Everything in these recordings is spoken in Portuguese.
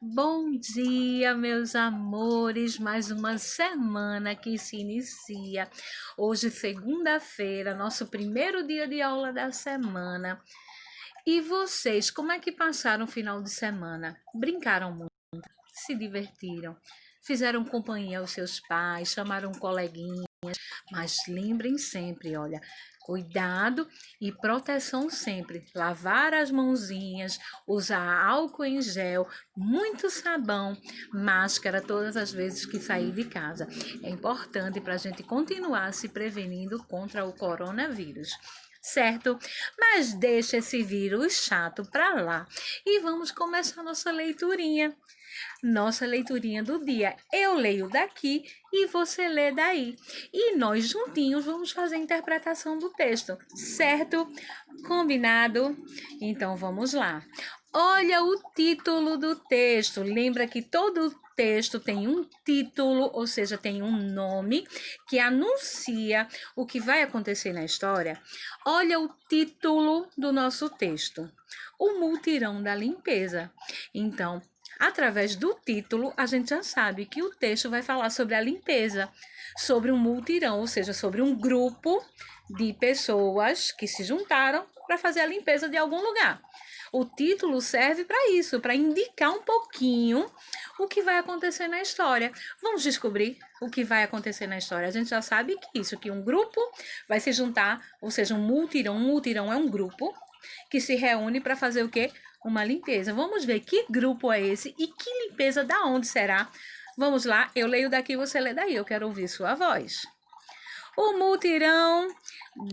Bom dia, meus amores. Mais uma semana que se inicia. Hoje, segunda-feira, nosso primeiro dia de aula da semana. E vocês, como é que passaram o final de semana? Brincaram muito, se divertiram, fizeram companhia aos seus pais, chamaram um coleguinha. Mas lembrem sempre, olha, cuidado e proteção sempre. Lavar as mãozinhas, usar álcool em gel, muito sabão, máscara todas as vezes que sair de casa. É importante para a gente continuar se prevenindo contra o coronavírus. Certo? Mas deixa esse vírus chato para lá e vamos começar nossa leiturinha. Nossa leiturinha do dia. Eu leio daqui e você lê daí. E nós juntinhos vamos fazer a interpretação do texto, certo? Combinado? Então vamos lá. Olha o título do texto. Lembra que todo texto tem um título, ou seja, tem um nome que anuncia o que vai acontecer na história. Olha o título do nosso texto: O Multirão da Limpeza. Então, através do título, a gente já sabe que o texto vai falar sobre a limpeza, sobre um multirão, ou seja, sobre um grupo de pessoas que se juntaram para fazer a limpeza de algum lugar. O título serve para isso, para indicar um pouquinho o que vai acontecer na história. Vamos descobrir o que vai acontecer na história. A gente já sabe que um grupo vai se juntar, ou seja, um multirão. Um multirão é um grupo que se reúne para fazer o quê? Uma limpeza. Vamos ver que grupo é esse e que limpeza da onde será. Vamos lá, eu leio daqui, você lê daí. Eu quero ouvir sua voz. O multirão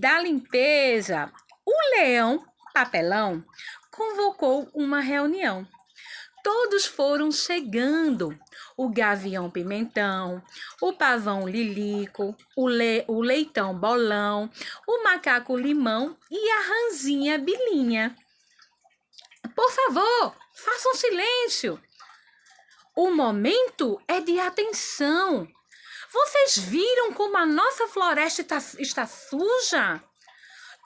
da limpeza. O leão papelão convocou uma reunião. Todos foram chegando. O gavião pimentão, o pavão lilico, o leitão bolão, o macaco limão e a ranzinha bilinha. Por favor, façam silêncio. O momento é de atenção. Vocês viram como a nossa floresta está suja?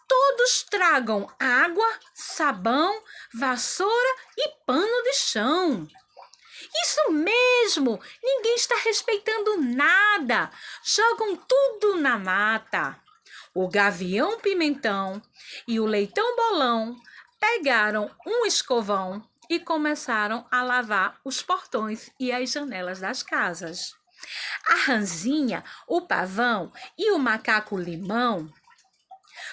Todos tragam água, sabão, vassoura e pano de chão. Isso mesmo! Ninguém está respeitando nada. Jogam tudo na mata. O gavião pimentão e o leitão bolão pegaram um escovão e começaram a lavar os portões e as janelas das casas. A ranzinha, o pavão e o macaco limão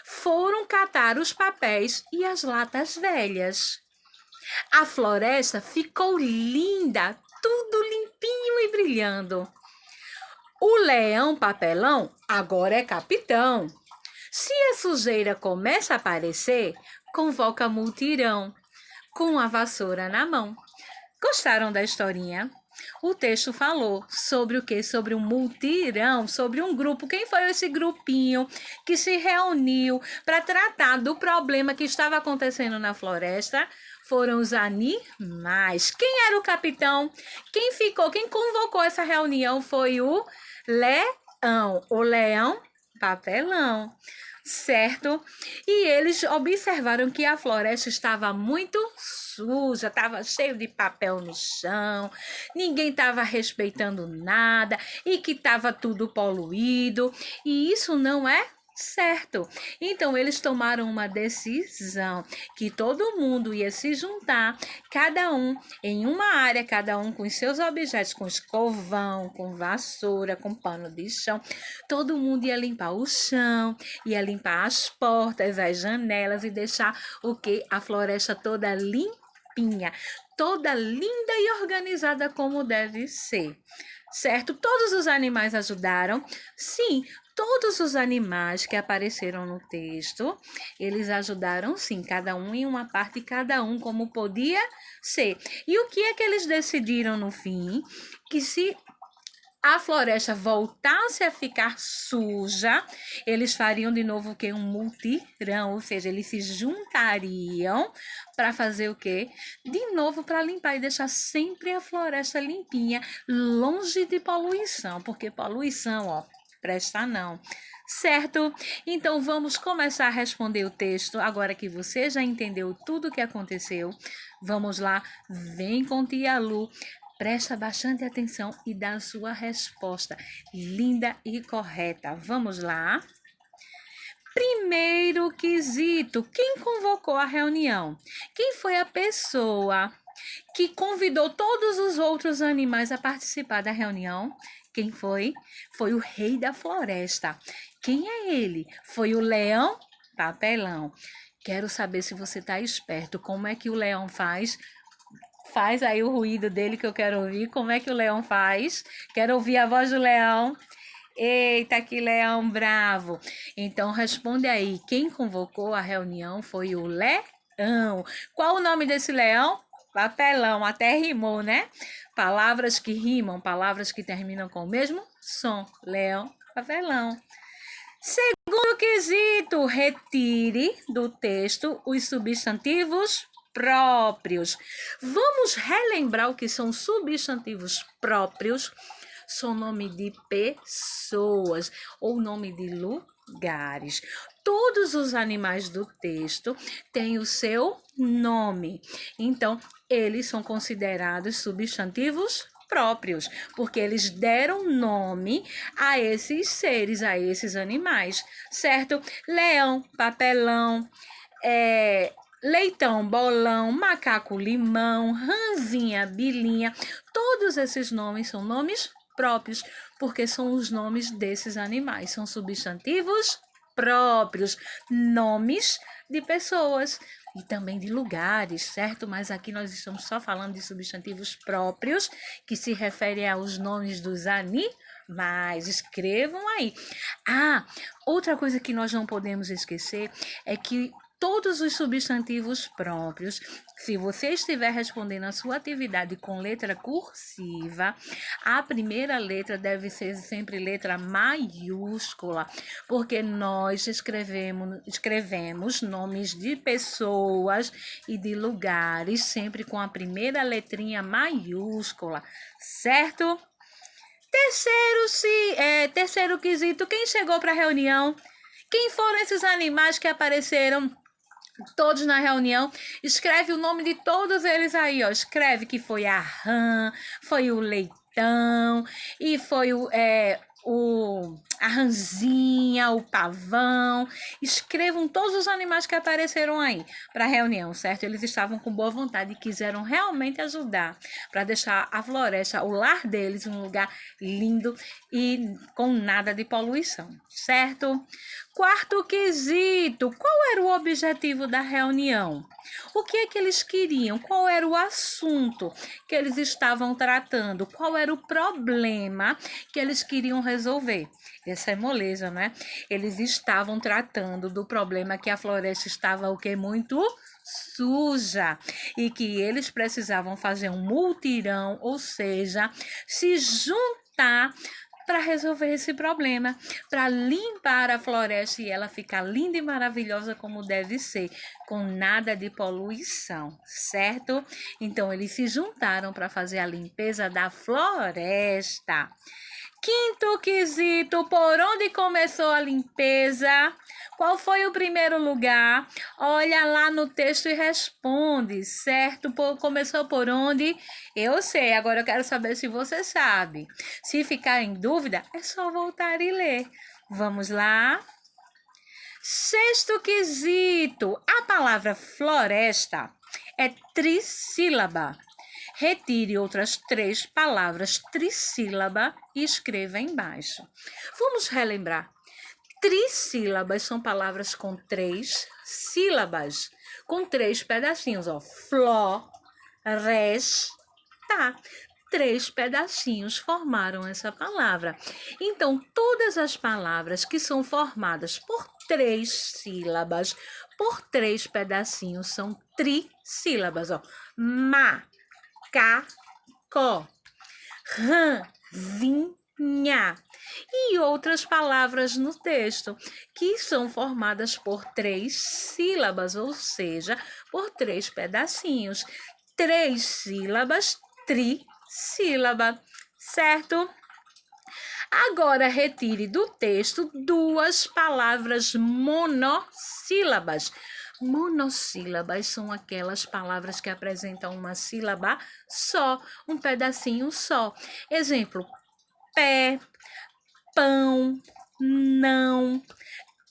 foram catar os papéis e as latas velhas. A floresta ficou linda, tudo limpinho e brilhando. O leão papelão agora é capitão. Se a sujeira começa a aparecer, convoca multirão, com a vassoura na mão. Gostaram da historinha? O texto falou sobre o quê? Sobre um multirão, sobre um grupo. Quem foi esse grupinho que se reuniu para tratar do problema que estava acontecendo na floresta? Foram os animais. Quem era o capitão? Quem convocou essa reunião foi o leão. O leão papelão, certo? E eles observaram que a floresta estava muito suja, estava cheio de papel no chão, ninguém estava respeitando nada e que estava tudo poluído, e isso não é certo. Então eles tomaram uma decisão que todo mundo ia se juntar, cada um em uma área, cada um com os seus objetos, com escovão, com vassoura, com pano de chão. Todo mundo ia limpar o chão, ia limpar as portas, as janelas e deixar o que? A floresta toda limpinha, toda linda e organizada como deve ser. Certo? Todos os animais ajudaram? Sim, todos os animais que apareceram no texto, eles ajudaram sim, cada um em uma parte, cada um como podia ser. E o que é que eles decidiram no fim? Que se a floresta voltasse a ficar suja, eles fariam de novo o quê? Um multirão, ou seja, eles se juntariam para fazer o quê? De novo para limpar e deixar sempre a floresta limpinha, longe de poluição, porque poluição, ó, presta não. Certo? Então vamos começar a responder o texto. Agora que você já entendeu tudo o que aconteceu, vamos lá. Vem com tia Lu. Presta bastante atenção e dá a sua resposta linda e correta. Vamos lá. Primeiro quesito: quem convocou a reunião? Quem foi a pessoa que convidou todos os outros animais a participar da reunião? Quem foi? Foi o rei da floresta. Quem é ele? Foi o leão papelão. Quero saber se você está esperto. Como é que o leão faz? Faz aí o ruído dele que eu quero ouvir. Como é que o leão faz? Quero ouvir a voz do leão. Eita, que leão bravo. Então, responde aí. Quem convocou a reunião foi o leão. Qual o nome desse leão? Papelão. Até rimou, né? Palavras que rimam, palavras que terminam com o mesmo som. Leão, papelão. Segundo quesito, retire do texto os substantivos próprios. Vamos relembrar o que são substantivos próprios. São nome de pessoas ou nome de lugares. Todos os animais do texto têm o seu nome. Então, eles são considerados substantivos próprios, porque eles deram nome a esses seres, a esses animais, certo? Leão, papelão, leitão, bolão, macaco, limão, ranzinha, bilinha, todos esses nomes são nomes próprios, porque são os nomes desses animais, são substantivos próprios, nomes de pessoas e também de lugares, certo? Mas aqui nós estamos só falando de substantivos próprios, que se referem aos nomes dos animais. Escrevam aí. Outra coisa que nós não podemos esquecer é que todos os substantivos próprios, se você estiver respondendo a sua atividade com letra cursiva, a primeira letra deve ser sempre letra maiúscula, porque nós escrevemos nomes de pessoas e de lugares sempre com a primeira letrinha maiúscula, certo? Terceiro quesito, quem chegou para a reunião? Quem foram esses animais que apareceram todos na reunião? Escreve o nome de todos eles aí, ó. Escreve que foi a rã, foi o leitão e foi a ranzinha, o pavão. Escrevam todos os animais que apareceram aí para a reunião, certo? Eles estavam com boa vontade e quiseram realmente ajudar para deixar a floresta, o lar deles, um lugar lindo e com nada de poluição, certo? Quarto quesito: qual era o objetivo da reunião? O que é que eles queriam? Qual era o assunto que eles estavam tratando? Qual era o problema que eles queriam resolver? Essa é moleza, né? Eles estavam tratando do problema que a floresta estava o quê? Muito suja e que eles precisavam fazer um mutirão, ou seja, se juntar para resolver esse problema, para limpar a floresta e ela ficar linda e maravilhosa como deve ser, com nada de poluição, certo? Então, eles se juntaram para fazer a limpeza da floresta. Quinto quesito: por onde começou a limpeza? Qual foi o primeiro lugar? Olha lá no texto e responde, certo? Começou por onde? Eu sei, agora eu quero saber se você sabe. Se ficar em dúvida, é só voltar e ler. Vamos lá? Sexto quesito: a palavra floresta é trissílaba. Retire outras 3 palavras trissílaba e escreva embaixo. Vamos relembrar. Trissílabas são palavras com 3 sílabas, com 3 pedacinhos, ó. Floresta. 3 pedacinhos formaram essa palavra. Então, todas as palavras que são formadas por 3 sílabas, por 3 pedacinhos, são trissílabas, ó. Macacó, ranzinha e outras palavras no texto que são formadas por 3 sílabas, ou seja, por 3 pedacinhos. 3 sílabas, trissílaba, certo? Agora, retire do texto duas palavras monossílabas. Monossílabas são aquelas palavras que apresentam uma sílaba só, um pedacinho só. Exemplo: pé, pão, não,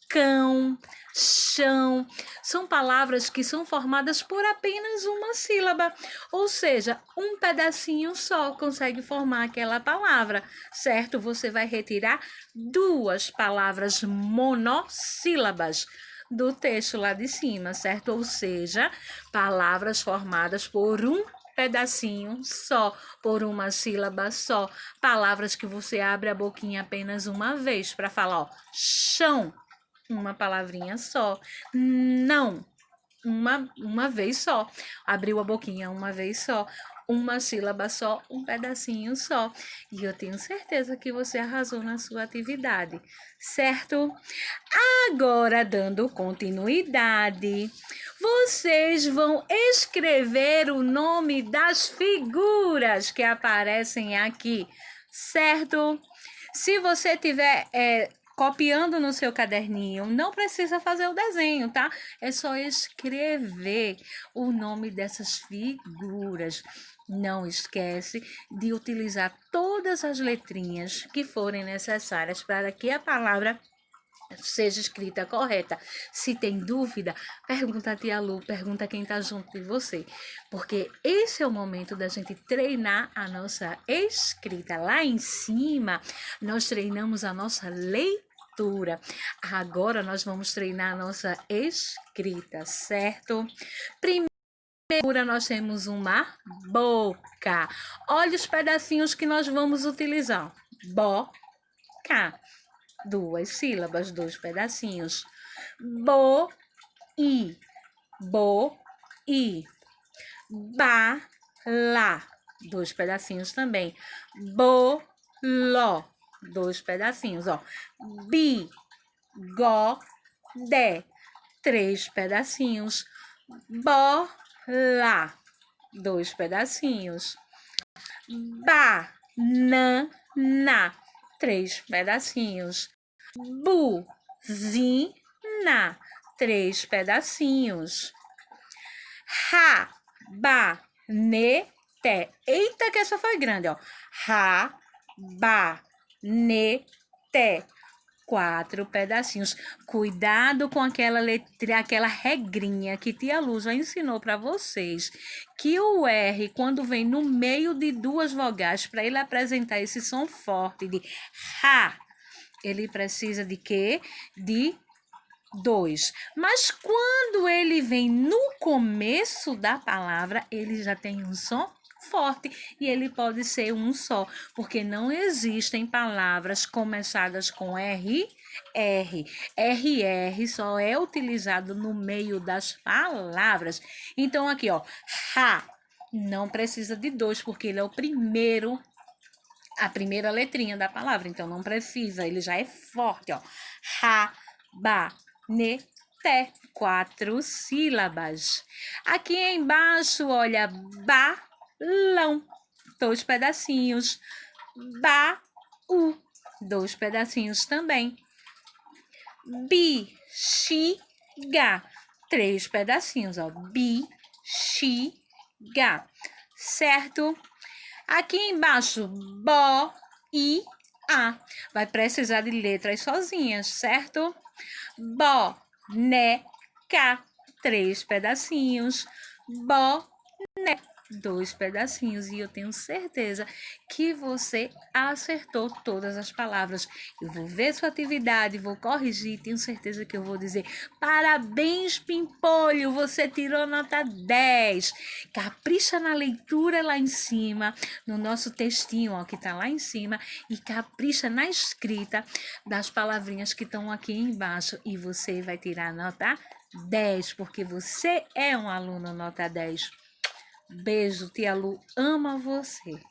cão, chão. São palavras que são formadas por apenas uma sílaba, ou seja, um pedacinho só consegue formar aquela palavra, certo? Você vai retirar duas palavras monossílabas do texto lá de cima, certo? Ou seja, palavras formadas por um pedacinho só, por uma sílaba só. Palavras que você abre a boquinha apenas uma vez para falar, ó, chão, uma palavrinha só. Não, uma vez só. Abriu a boquinha uma vez só. Uma sílaba só, um pedacinho só. E eu tenho certeza que você arrasou na sua atividade, certo? Agora, dando continuidade, vocês vão escrever o nome das figuras que aparecem aqui, certo? Se você tiver copiando no seu caderninho, não precisa fazer o desenho, tá? É só escrever o nome dessas figuras. Não esquece de utilizar todas as letrinhas que forem necessárias para que a palavra seja escrita correta. Se tem dúvida, pergunta a tia Lu, pergunta quem está junto de você, porque esse é o momento da gente treinar a nossa escrita. Lá em cima, nós treinamos a nossa leitura. Agora nós vamos treinar a nossa escrita, certo? Primeiro, nós temos uma boca. Olha os pedacinhos que nós vamos utilizar. Boca. Duas sílabas, dois pedacinhos. Bo-i, bo-i. Ba-la, dois pedacinhos também. Bo-lo, dois pedacinhos, ó. Bi-go-de, três pedacinhos. Bola, dois pedacinhos. Banana, três pedacinhos. Buzina, três pedacinhos. Rabanete, eita que essa foi grande, ó. Rabanete, quatro pedacinhos. Cuidado com aquela letra, aquela regrinha que tia Lu já ensinou para vocês, que o R, quando vem no meio de duas vogais, para ele apresentar esse som forte de ra, ele precisa de quê? De dois. Mas quando ele vem no começo da palavra, ele já tem um som forte e ele pode ser um só, porque não existem palavras começadas com R. RR só é utilizado no meio das palavras. Então aqui, ó, ra, não precisa de dois, porque ele é o primeiro, a primeira letrinha da palavra, então não precisa, ele já é forte, ó. Ra, ba, ne, te, quatro sílabas. Aqui embaixo, olha, balão, dois pedacinhos. Baú, dois pedacinhos também. Bexiga, três pedacinhos, ó. Bexiga, certo? Aqui embaixo, bo e a. Vai precisar de letras sozinhas, certo? Boneca, três pedacinhos. Boné, dois pedacinhos. E eu tenho certeza que você acertou todas as palavras. Eu vou ver sua atividade, vou corrigir. Tenho certeza que eu vou dizer: parabéns, Pimpolho, você tirou nota 10. Capricha na leitura lá em cima, no nosso textinho, ó, que tá lá em cima, e capricha na escrita das palavrinhas que estão aqui embaixo. E você vai tirar nota 10, porque você é um aluno nota 10. Beijo, tia Lu ama você.